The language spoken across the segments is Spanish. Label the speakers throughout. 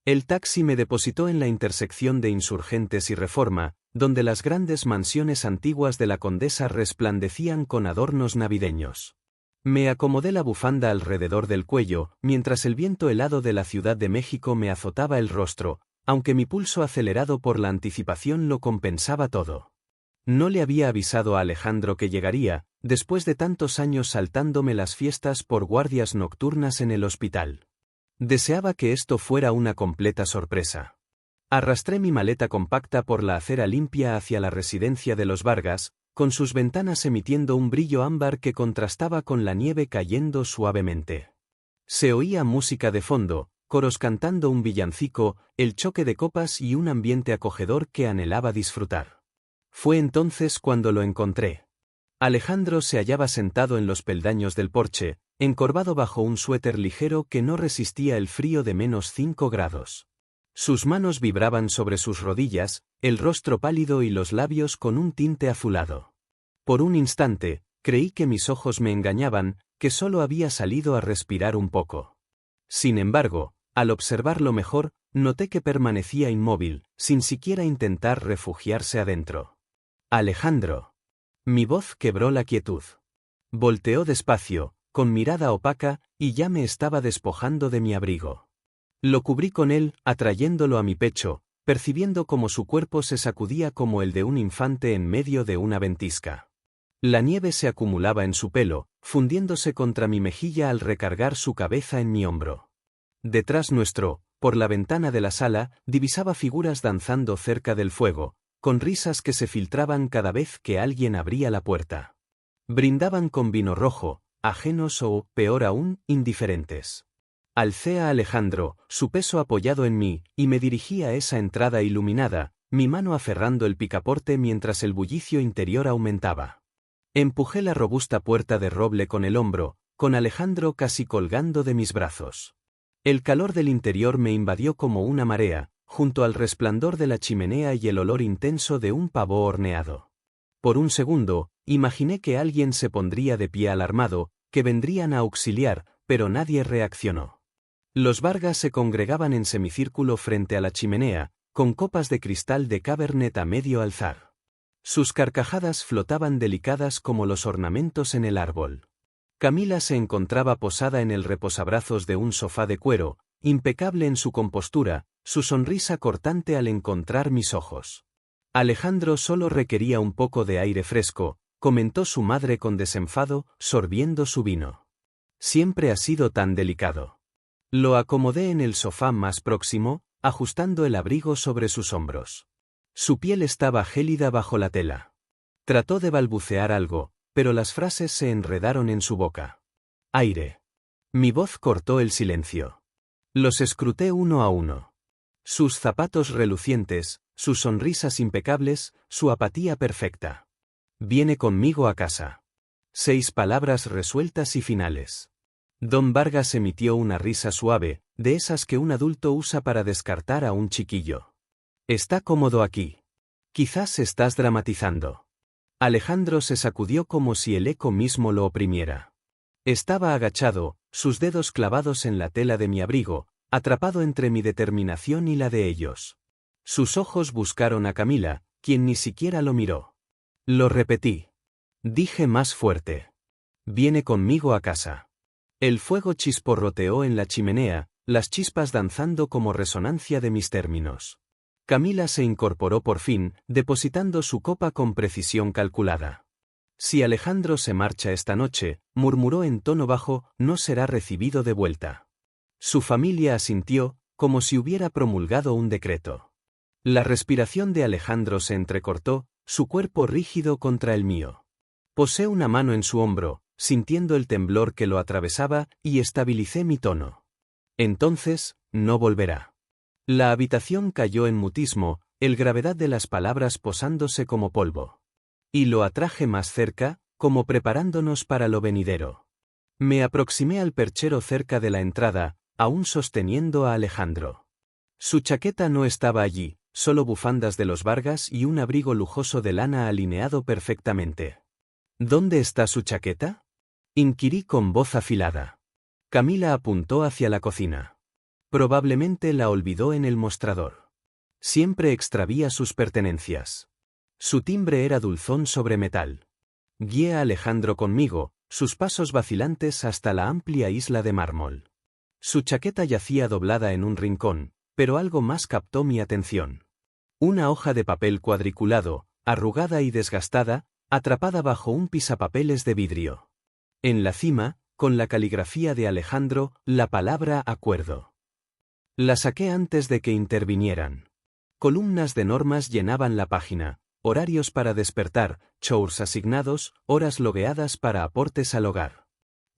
Speaker 1: El taxi me depositó en la intersección de Insurgentes y Reforma, donde las grandes mansiones antiguas de la Condesa resplandecían con adornos navideños. Me acomodé la bufanda alrededor del cuello, mientras el viento helado de la Ciudad de México me azotaba el rostro, aunque mi pulso acelerado por la anticipación lo compensaba todo. No le había avisado a Alejandro que llegaría, después de tantos años saltándome las fiestas por guardias nocturnas en el hospital. Deseaba que esto fuera una completa sorpresa. Arrastré mi maleta compacta por la acera limpia hacia la residencia de los Vargas, con sus ventanas emitiendo un brillo ámbar que contrastaba con la nieve cayendo suavemente. Se oía música de fondo, coros cantando un villancico, el choque de copas y un ambiente acogedor que anhelaba disfrutar. Fue entonces cuando lo encontré. Alejandro se hallaba sentado en los peldaños del porche, encorvado bajo un suéter ligero que no resistía el frío de -5 grados. Sus manos vibraban sobre sus rodillas, el rostro pálido y los labios con un tinte azulado. Por un instante, creí que mis ojos me engañaban, que solo había salido a respirar un poco. Sin embargo, al observarlo mejor, noté que permanecía inmóvil, sin siquiera intentar refugiarse adentro. Alejandro. Mi voz quebró la quietud. Volteó despacio, con mirada opaca, y ya me estaba despojando de mi abrigo. Lo cubrí con él, atrayéndolo a mi pecho, percibiendo cómo su cuerpo se sacudía como el de un infante en medio de una ventisca. La nieve se acumulaba en su pelo, fundiéndose contra mi mejilla al recargar su cabeza en mi hombro. Detrás nuestro, por la ventana de la sala, divisaba figuras danzando cerca del fuego, con risas que se filtraban cada vez que alguien abría la puerta. Brindaban con vino rojo, ajenos o, peor aún, indiferentes. Alcé a Alejandro, su peso apoyado en mí, y me dirigí a esa entrada iluminada, mi mano aferrando el picaporte mientras el bullicio interior aumentaba. Empujé la robusta puerta de roble con el hombro, con Alejandro casi colgando de mis brazos. El calor del interior me invadió como una marea, junto al resplandor de la chimenea y el olor intenso de un pavo horneado. Por un segundo, imaginé que alguien se pondría de pie alarmado, que vendrían a auxiliar, pero nadie reaccionó. Los Vargas se congregaban en semicírculo frente a la chimenea, con copas de cristal de Cabernet a medio alzar. Sus carcajadas flotaban delicadas como los ornamentos en el árbol. Camila se encontraba posada en el reposabrazos de un sofá de cuero, impecable en su compostura, su sonrisa cortante al encontrar mis ojos. Alejandro solo requería un poco de aire fresco, comentó su madre con desenfado, sorbiendo su vino. Siempre ha sido tan delicado. Lo acomodé en el sofá más próximo, ajustando el abrigo sobre sus hombros. Su piel estaba gélida bajo la tela. Trató de balbucear algo, pero las frases se enredaron en su boca. Aire. Mi voz cortó el silencio. Los escruté uno a uno. Sus zapatos relucientes, sus sonrisas impecables, su apatía perfecta. Viene conmigo a casa. 6 palabras resueltas y finales. Don Vargas emitió una risa suave, de esas que un adulto usa para descartar a un chiquillo. ¿Está cómodo aquí? Quizás estás dramatizando. Alejandro se sacudió como si el eco mismo lo oprimiera. Estaba agachado, sus dedos clavados en la tela de mi abrigo, atrapado entre mi determinación y la de ellos. Sus ojos buscaron a Camila, quien ni siquiera lo miró. Lo repetí. Dije más fuerte. Viene conmigo a casa. El fuego chisporroteó en la chimenea, las chispas danzando como resonancia de mis términos. Camila se incorporó por fin, depositando su copa con precisión calculada. Si Alejandro se marcha esta noche, murmuró en tono bajo, no será recibido de vuelta. Su familia asintió, como si hubiera promulgado un decreto. La respiración de Alejandro se entrecortó, su cuerpo rígido contra el mío. Posé una mano en su hombro, sintiendo el temblor que lo atravesaba, y estabilicé mi tono. Entonces, no volverá. La habitación cayó en mutismo, el gravedad de las palabras posándose como polvo. Y lo atraje más cerca, como preparándonos para lo venidero. Me aproximé al perchero cerca de la entrada, aún sosteniendo a Alejandro. Su chaqueta no estaba allí, solo bufandas de los Vargas y un abrigo lujoso de lana alineado perfectamente. ¿Dónde está su chaqueta? Inquirí con voz afilada. Camila apuntó hacia la cocina. Probablemente la olvidó en el mostrador. Siempre extravía sus pertenencias. Su timbre era dulzón sobre metal. Guié a Alejandro conmigo, sus pasos vacilantes hasta la amplia isla de mármol. Su chaqueta yacía doblada en un rincón, pero algo más captó mi atención. Una hoja de papel cuadriculado, arrugada y desgastada, atrapada bajo un pisapapeles de vidrio. En la cima, con la caligrafía de Alejandro, la palabra acuerdo. La saqué antes de que intervinieran. Columnas de normas llenaban la página, horarios para despertar, chores asignados, horas logueadas para aportes al hogar.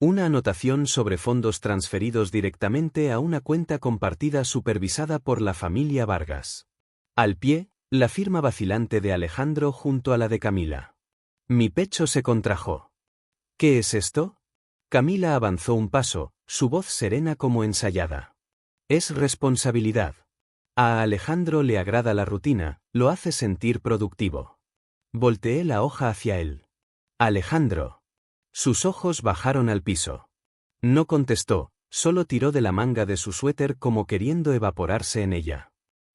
Speaker 1: Una anotación sobre fondos transferidos directamente a una cuenta compartida supervisada por la familia Vargas. Al pie, la firma vacilante de Alejandro junto a la de Camila. Mi pecho se contrajo. ¿Qué es esto? Camila avanzó un paso, su voz serena como ensayada. Es responsabilidad. A Alejandro le agrada la rutina, lo hace sentir productivo. Volteé la hoja hacia él. Alejandro. Sus ojos bajaron al piso. No contestó, solo tiró de la manga de su suéter como queriendo evaporarse en ella.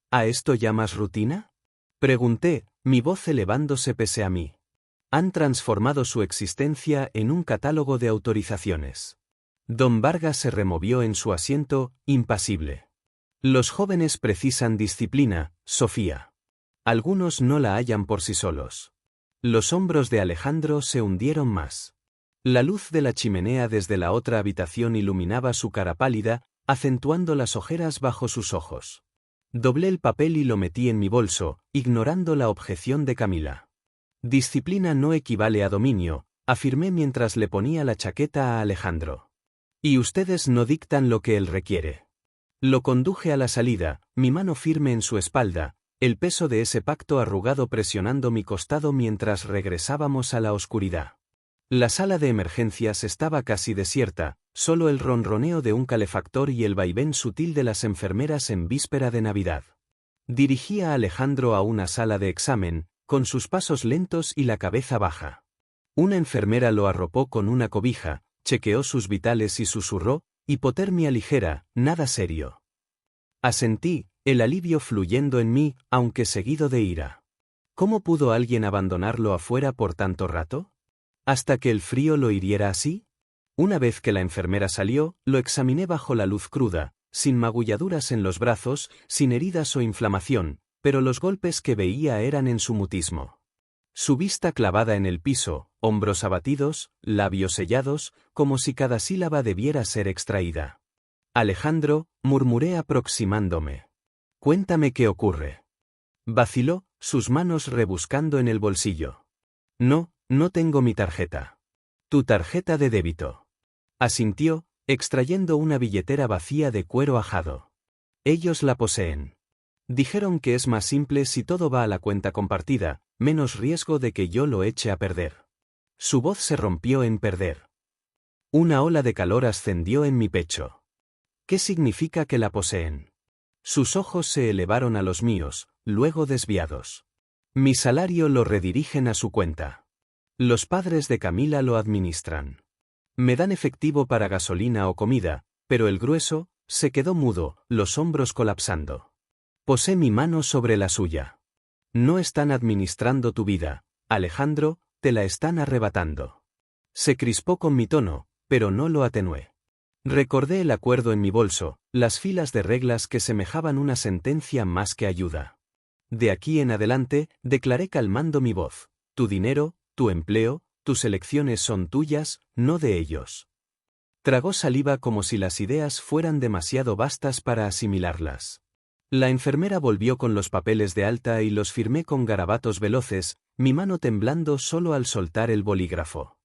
Speaker 1: ¿A esto llamas rutina? Pregunté, mi voz elevándose pese a mí. Han transformado su existencia en un catálogo de autorizaciones. Don Vargas se removió en su asiento, impasible. Los jóvenes precisan disciplina, Sofía. Algunos no la hallan por sí solos. Los hombros de Alejandro se hundieron más. La luz de la chimenea desde la otra habitación iluminaba su cara pálida, acentuando las ojeras bajo sus ojos. Doblé el papel y lo metí en mi bolso, ignorando la objeción de Camila. Disciplina no equivale a dominio, afirmé mientras le ponía la chaqueta a Alejandro. Y ustedes no dictan lo que él requiere. Lo conduje a la salida, mi mano firme en su espalda, el peso de ese pacto arrugado presionando mi costado mientras regresábamos a la oscuridad. La sala de emergencias estaba casi desierta, solo el ronroneo de un calefactor y el vaivén sutil de las enfermeras en víspera de Navidad. Dirigí a Alejandro a una sala de examen, con sus pasos lentos y la cabeza baja. Una enfermera lo arropó con una cobija, chequeó sus vitales y susurró, hipotermia ligera, nada serio. Asentí, el alivio fluyendo en mí, aunque seguido de ira. ¿Cómo pudo alguien abandonarlo afuera por tanto rato? ¿Hasta que el frío lo hiriera así? Una vez que la enfermera salió, lo examiné bajo la luz cruda, sin magulladuras en los brazos, sin heridas o inflamación, pero los golpes que veía eran en su mutismo. Su vista clavada en el piso, hombros abatidos, labios sellados, como si cada sílaba debiera ser extraída. Alejandro, murmuré aproximándome. Cuéntame qué ocurre. Vaciló, sus manos rebuscando en el bolsillo. No tengo mi tarjeta. Tu tarjeta de débito. Asintió, extrayendo una billetera vacía de cuero ajado. Ellos la poseen. Dijeron que es más simple si todo va a la cuenta compartida, menos riesgo de que yo lo eche a perder. Su voz se rompió en perder. Una ola de calor ascendió en mi pecho. ¿Qué significa que la poseen? Sus ojos se elevaron a los míos, luego desviados. Mi salario lo redirigen a su cuenta. Los padres de Camila lo administran. Me dan efectivo para gasolina o comida, pero el grueso, se quedó mudo, los hombros colapsando. Posé mi mano sobre la suya. No están administrando tu vida, Alejandro, te la están arrebatando. Se crispó con mi tono, pero no lo atenué. Recordé el acuerdo en mi bolso, las filas de reglas que semejaban una sentencia más que ayuda. De aquí en adelante, declaré calmando mi voz, tu dinero, tu empleo, tus elecciones son tuyas, no de ellos. Tragó saliva como si las ideas fueran demasiado vastas para asimilarlas. La enfermera volvió con los papeles de alta y los firmé con garabatos veloces, mi mano temblando solo al soltar el bolígrafo.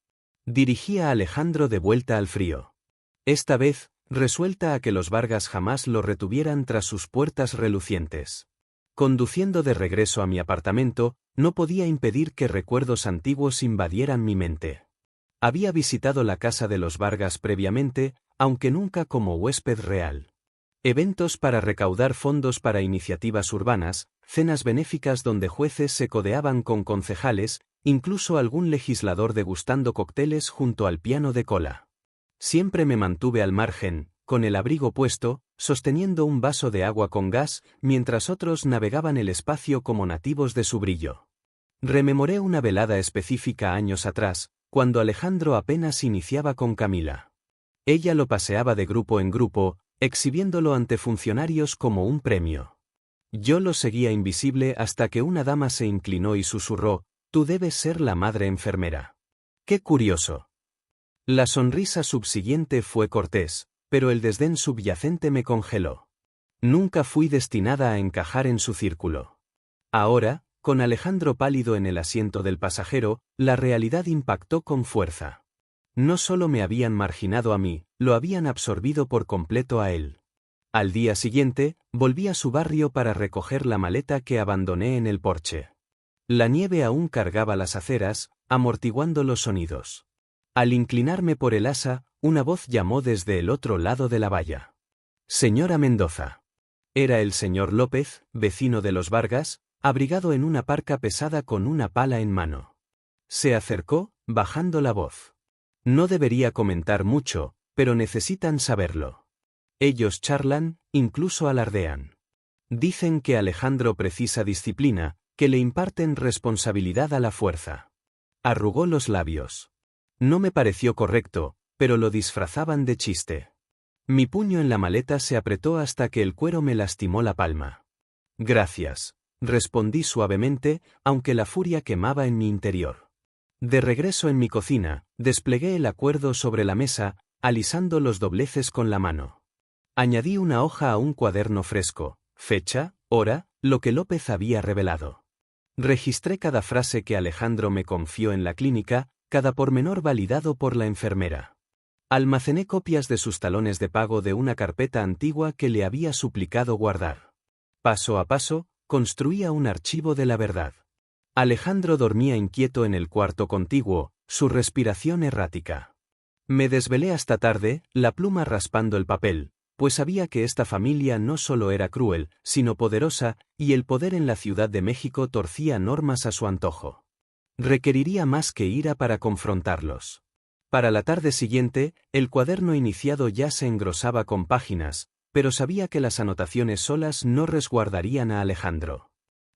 Speaker 1: Dirigí a Alejandro de vuelta al frío. Esta vez, resuelta a que los Vargas jamás lo retuvieran tras sus puertas relucientes. Conduciendo de regreso a mi apartamento, no podía impedir que recuerdos antiguos invadieran mi mente. Había visitado la casa de los Vargas previamente, aunque nunca como huésped real. Eventos para recaudar fondos para iniciativas urbanas, cenas benéficas donde jueces se codeaban con concejales, incluso algún legislador degustando cócteles junto al piano de cola. Siempre me mantuve al margen, con el abrigo puesto, sosteniendo un vaso de agua con gas, mientras otros navegaban el espacio como nativos de su brillo. Rememoré una velada específica años atrás, cuando Alejandro apenas iniciaba con Camila. Ella lo paseaba de grupo en grupo, exhibiéndolo ante funcionarios como un premio. Yo lo seguía invisible hasta que una dama se inclinó y susurró: «Tú debes ser la madre enfermera». ¡Qué curioso! La sonrisa subsiguiente fue cortés, pero el desdén subyacente me congeló. Nunca fui destinada a encajar en su círculo. Ahora, con Alejandro pálido en el asiento del pasajero, la realidad impactó con fuerza. No solo me habían marginado a mí, lo habían absorbido por completo a él. Al día siguiente, volví a su barrio para recoger la maleta que abandoné en el porche. La nieve aún cargaba las aceras, amortiguando los sonidos. Al inclinarme por el asa, una voz llamó desde el otro lado de la valla. «Señora Mendoza». Era el señor López, vecino de los Vargas, abrigado en una parca pesada con una pala en mano. Se acercó, bajando la voz. «No debería comentar mucho, pero necesitan saberlo. Ellos charlan, incluso alardean. Dicen que Alejandro precisa disciplina, que le imparten responsabilidad a la fuerza». Arrugó los labios. No me pareció correcto, pero lo disfrazaban de chiste. Mi puño en la maleta se apretó hasta que el cuero me lastimó la palma. «Gracias», respondí suavemente, aunque la furia quemaba en mi interior. De regreso en mi cocina, desplegué el acuerdo sobre la mesa, alisando los dobleces con la mano. Añadí una hoja a un cuaderno fresco, fecha, hora, lo que López había revelado. Registré cada frase que Alejandro me confió en la clínica, cada pormenor validado por la enfermera. Almacené copias de sus talones de pago de una carpeta antigua que le había suplicado guardar. Paso a paso, construía un archivo de la verdad. Alejandro dormía inquieto en el cuarto contiguo, su respiración errática. Me desvelé hasta tarde, la pluma raspando el papel, pues sabía que esta familia no solo era cruel, sino poderosa, y el poder en la Ciudad de México torcía normas a su antojo. Requeriría más que ira para confrontarlos. Para la tarde siguiente, el cuaderno iniciado ya se engrosaba con páginas, pero sabía que las anotaciones solas no resguardarían a Alejandro.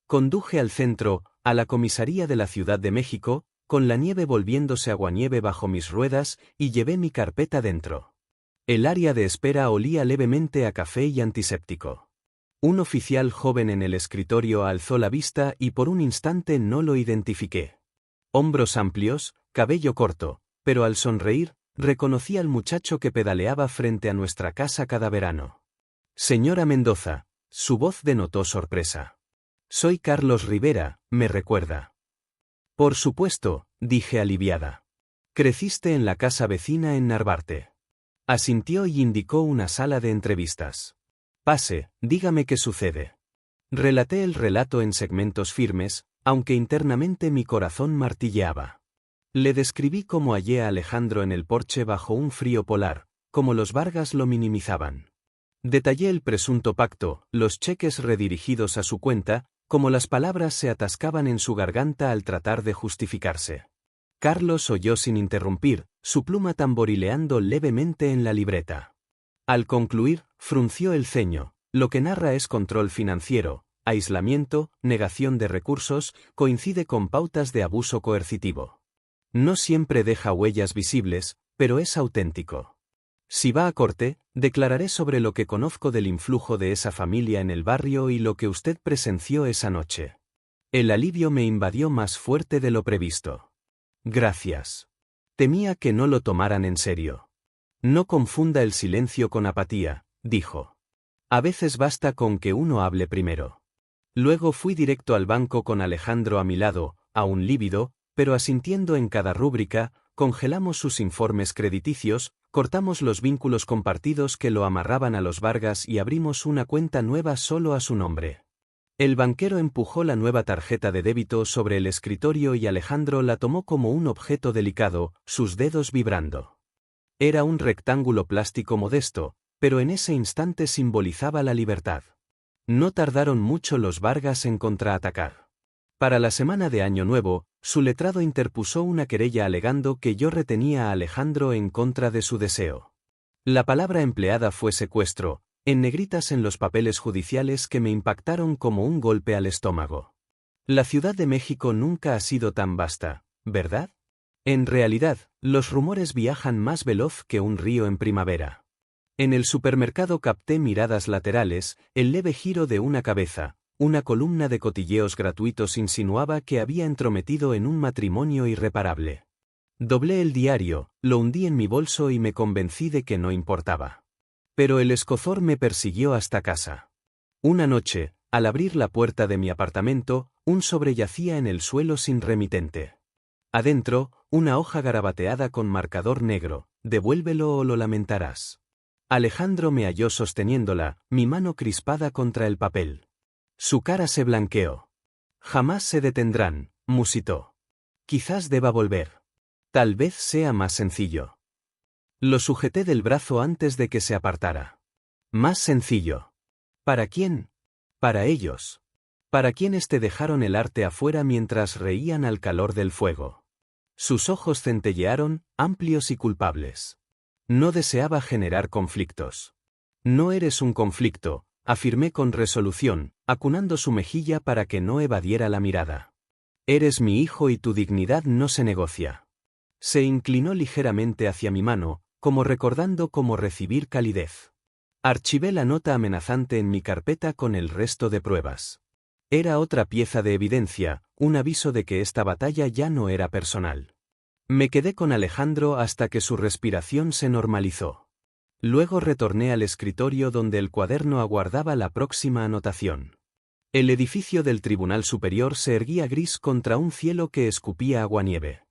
Speaker 1: Conduje al centro, a la comisaría de la Ciudad de México, con la nieve volviéndose aguanieve bajo mis ruedas, y llevé mi carpeta dentro. El área de espera olía levemente a café y antiséptico. Un oficial joven en el escritorio alzó la vista y por un instante no lo identifiqué. Hombros amplios, cabello corto, pero al sonreír, reconocí al muchacho que pedaleaba frente a nuestra casa cada verano. «Señora Mendoza», su voz denotó sorpresa. «Soy Carlos Rivera, ¿me recuerda?» «Por supuesto», dije aliviada. «Creciste en la casa vecina en Narvarte». Asintió y indicó una sala de entrevistas. «Pase, dígame qué sucede». Relaté el relato en segmentos firmes, aunque internamente mi corazón martilleaba. Le describí cómo hallé a Alejandro en el porche bajo un frío polar, como los Vargas lo minimizaban. Detallé el presunto pacto, los cheques redirigidos a su cuenta, como las palabras se atascaban en su garganta al tratar de justificarse. Carlos oyó sin interrumpir, su pluma tamborileando levemente en la libreta. Al concluir, frunció el ceño. «Lo que narra es control financiero, aislamiento, negación de recursos, coincide con pautas de abuso coercitivo. No siempre deja huellas visibles, pero es auténtico. Si va a corte, declararé sobre lo que conozco del influjo de esa familia en el barrio y lo que usted presenció esa noche». El alivio me invadió más fuerte de lo previsto. «Gracias». Temía que no lo tomaran en serio. «No confunda el silencio con apatía», dijo. «A veces basta con que uno hable primero». Luego fui directo al banco con Alejandro a mi lado, aún lívido, pero asintiendo en cada rúbrica, congelamos sus informes crediticios, cortamos los vínculos compartidos que lo amarraban a los Vargas y abrimos una cuenta nueva solo a su nombre. El banquero empujó la nueva tarjeta de débito sobre el escritorio y Alejandro la tomó como un objeto delicado, sus dedos vibrando. Era un rectángulo plástico modesto, pero en ese instante simbolizaba la libertad. No tardaron mucho los Vargas en contraatacar. Para la semana de Año Nuevo, su letrado interpuso una querella alegando que yo retenía a Alejandro en contra de su deseo. La palabra empleada fue secuestro, en negritas en los papeles judiciales que me impactaron como un golpe al estómago. La Ciudad de México nunca ha sido tan vasta, ¿verdad? En realidad, los rumores viajan más veloz que un río en primavera. En el supermercado capté miradas laterales, el leve giro de una cabeza, una columna de cotilleos gratuitos insinuaba que había entrometido en un matrimonio irreparable. Doblé el diario, lo hundí en mi bolso y me convencí de que no importaba. Pero el escozor me persiguió hasta casa. Una noche, al abrir la puerta de mi apartamento, un sobre yacía en el suelo sin remitente. Adentro, una hoja garabateada con marcador negro, devuélvelo o lo lamentarás. Alejandro me halló sosteniéndola, mi mano crispada contra el papel. Su cara se blanqueó. Jamás se detendrán, musitó. Quizás deba volver. Tal vez sea más sencillo. Lo sujeté del brazo antes de que se apartara. Más sencillo. ¿Para quién? Para ellos. ¿Para quienes te dejaron el arte afuera mientras reían al calor del fuego? Sus ojos centellearon, amplios y culpables. No deseaba generar conflictos. No eres un conflicto, afirmé con resolución, acunando su mejilla para que no evadiera la mirada. Eres mi hijo y tu dignidad no se negocia. Se inclinó ligeramente hacia mi mano, como recordando cómo recibir calidez. Archivé la nota amenazante en mi carpeta con el resto de pruebas. Era otra pieza de evidencia, un aviso de que esta batalla ya no era personal. Me quedé con Alejandro hasta que su respiración se normalizó. Luego retorné al escritorio donde el cuaderno aguardaba la próxima anotación. El edificio del Tribunal Superior se erguía gris contra un cielo que escupía aguanieve.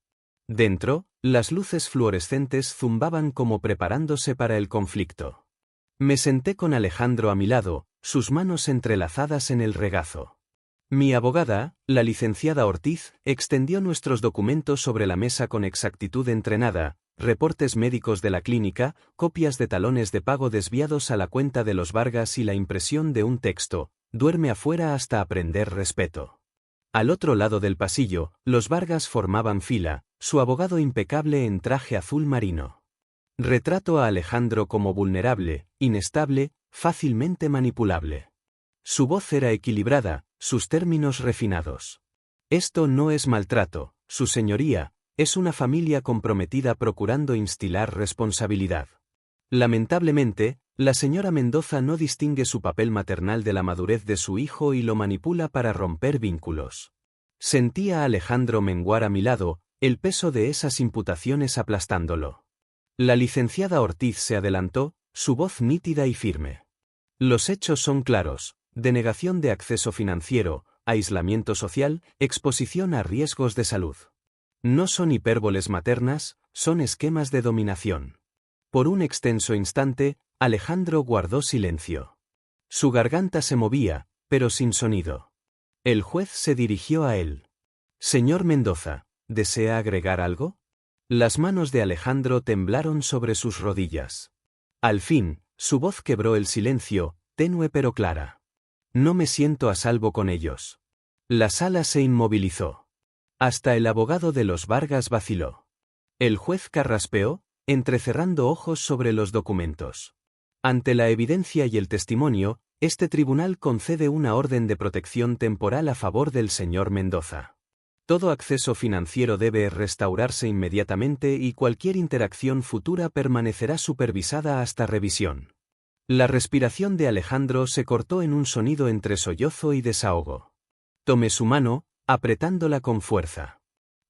Speaker 1: Dentro, las luces fluorescentes zumbaban como preparándose para el conflicto. Me senté con Alejandro a mi lado, sus manos entrelazadas en el regazo. Mi abogada, la licenciada Ortiz, extendió nuestros documentos sobre la mesa con exactitud entrenada, reportes médicos de la clínica, copias de talones de pago desviados a la cuenta de los Vargas y la impresión de un texto, duerme afuera hasta aprender respeto. Al otro lado del pasillo, los Vargas formaban fila, su abogado impecable en traje azul marino. Retrato a Alejandro como vulnerable, inestable, fácilmente manipulable. Su voz era equilibrada, sus términos refinados. Esto no es maltrato, su señoría, es una familia comprometida procurando instilar responsabilidad. Lamentablemente, la señora Mendoza no distingue su papel maternal de la madurez de su hijo y lo manipula para romper vínculos. Sentía a Alejandro menguar a mi lado, el peso de esas imputaciones aplastándolo. La licenciada Ortiz se adelantó, su voz nítida y firme. Los hechos son claros: denegación de acceso financiero, aislamiento social, exposición a riesgos de salud. No son hipérboles maternas, son esquemas de dominación. Por un extenso instante, Alejandro guardó silencio. Su garganta se movía, pero sin sonido. El juez se dirigió a él. Señor Mendoza, ¿desea agregar algo? Las manos de Alejandro temblaron sobre sus rodillas. Al fin, su voz quebró el silencio, tenue pero clara. No me siento a salvo con ellos. La sala se inmovilizó. Hasta el abogado de los Vargas vaciló. El juez carraspeó, entrecerrando ojos sobre los documentos. Ante la evidencia y el testimonio, este tribunal concede una orden de protección temporal a favor del señor Mendoza. Todo acceso financiero debe restaurarse inmediatamente y cualquier interacción futura permanecerá supervisada hasta revisión. La respiración de Alejandro se cortó en un sonido entre sollozo y desahogo. Tomé su mano, apretándola con fuerza.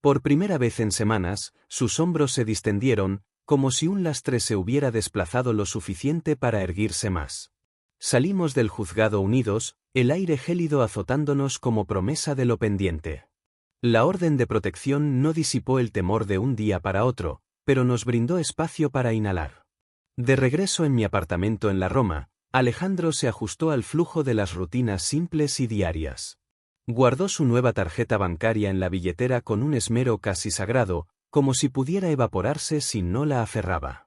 Speaker 1: Por primera vez en semanas, sus hombros se distendieron, como si un lastre se hubiera desplazado lo suficiente para erguirse más. Salimos del juzgado unidos, el aire gélido azotándonos como promesa de lo pendiente. La orden de protección no disipó el temor de un día para otro, pero nos brindó espacio para inhalar. De regreso en mi apartamento en la Roma, Alejandro se ajustó al flujo de las rutinas simples y diarias. Guardó su nueva tarjeta bancaria en la billetera con un esmero casi sagrado, como si pudiera evaporarse si no la aferraba.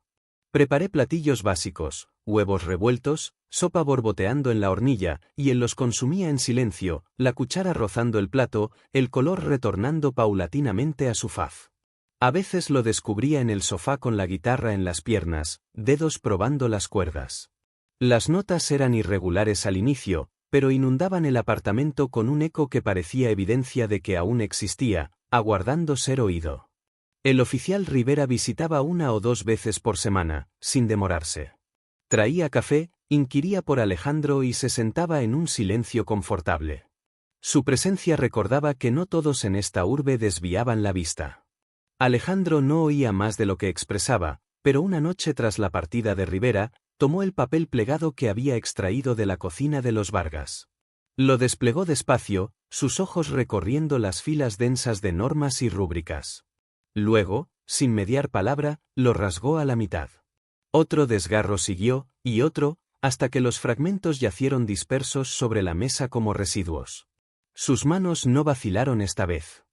Speaker 1: Preparé platillos básicos, huevos revueltos, sopa borboteando en la hornilla, y él los consumía en silencio, la cuchara rozando el plato, el color retornando paulatinamente a su faz. A veces lo descubría en el sofá con la guitarra en las piernas, dedos probando las cuerdas. Las notas eran irregulares al inicio, pero inundaban el apartamento con un eco que parecía evidencia de que aún existía, aguardando ser oído. El oficial Rivera visitaba 1 o 2 veces por semana, sin demorarse. Traía café, inquiría por Alejandro y se sentaba en un silencio confortable. Su presencia recordaba que no todos en esta urbe desviaban la vista. Alejandro no oía más de lo que expresaba, pero una noche tras la partida de Rivera, tomó el papel plegado que había extraído de la cocina de los Vargas. Lo desplegó despacio, sus ojos recorriendo las filas densas de normas y rúbricas. Luego, sin mediar palabra, lo rasgó a la mitad. Otro desgarro siguió, y otro, hasta que los fragmentos yacieron dispersos sobre la mesa como residuos. Sus manos no vacilaron esta vez.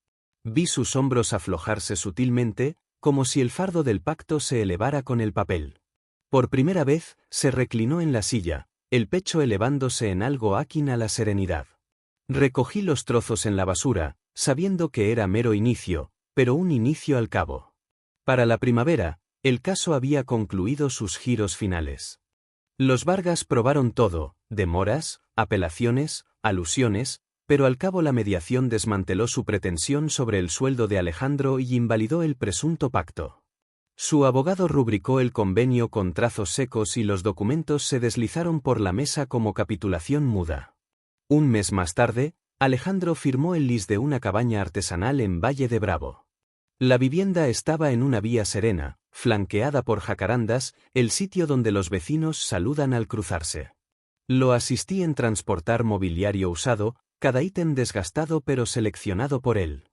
Speaker 1: Vi sus hombros aflojarse sutilmente, como si el fardo del pacto se elevara con el papel. Por primera vez, se reclinó en la silla, el pecho elevándose en algo afín a la serenidad. Recogí los trozos en la basura, sabiendo que era mero inicio, pero un inicio al cabo. Para la primavera, el caso había concluido sus giros finales. Los Vargas probaron todo, demoras, apelaciones, alusiones, pero al cabo la mediación desmanteló su pretensión sobre el sueldo de Alejandro y invalidó el presunto pacto. Su abogado rubricó el convenio con trazos secos y los documentos se deslizaron por la mesa como capitulación muda. Un mes más tarde, Alejandro firmó el lis de una cabaña artesanal en Valle de Bravo. La vivienda estaba en una vía serena, flanqueada por jacarandas, el sitio donde los vecinos saludan al cruzarse. Lo asistí en transportar mobiliario usado, cada ítem desgastado pero seleccionado por él.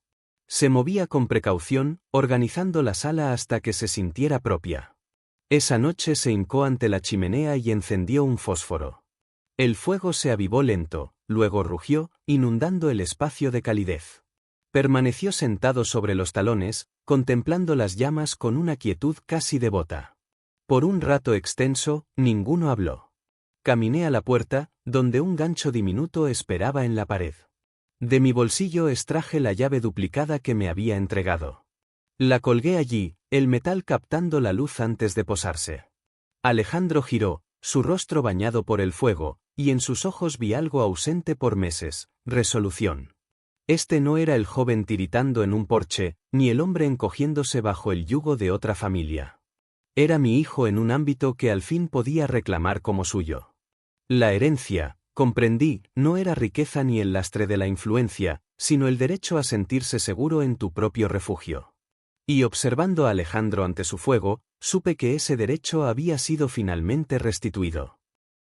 Speaker 1: Se movía con precaución, organizando la sala hasta que se sintiera propia. Esa noche se hincó ante la chimenea y encendió un fósforo. El fuego se avivó lento, luego rugió, inundando el espacio de calidez. Permaneció sentado sobre los talones, contemplando las llamas con una quietud casi devota. Por un rato extenso, ninguno habló. Caminé a la puerta, donde un gancho diminuto esperaba en la pared. De mi bolsillo extraje la llave duplicada que me había entregado. La colgué allí, el metal captando la luz antes de posarse. Alejandro giró, su rostro bañado por el fuego, y en sus ojos vi algo ausente por meses: resolución. Este no era el joven tiritando en un porche, ni el hombre encogiéndose bajo el yugo de otra familia. Era mi hijo en un ámbito que al fin podía reclamar como suyo. La herencia, comprendí, no era riqueza ni el lastre de la influencia, sino el derecho a sentirse seguro en tu propio refugio. Y observando a Alejandro ante su fuego, supe que ese derecho había sido finalmente restituido.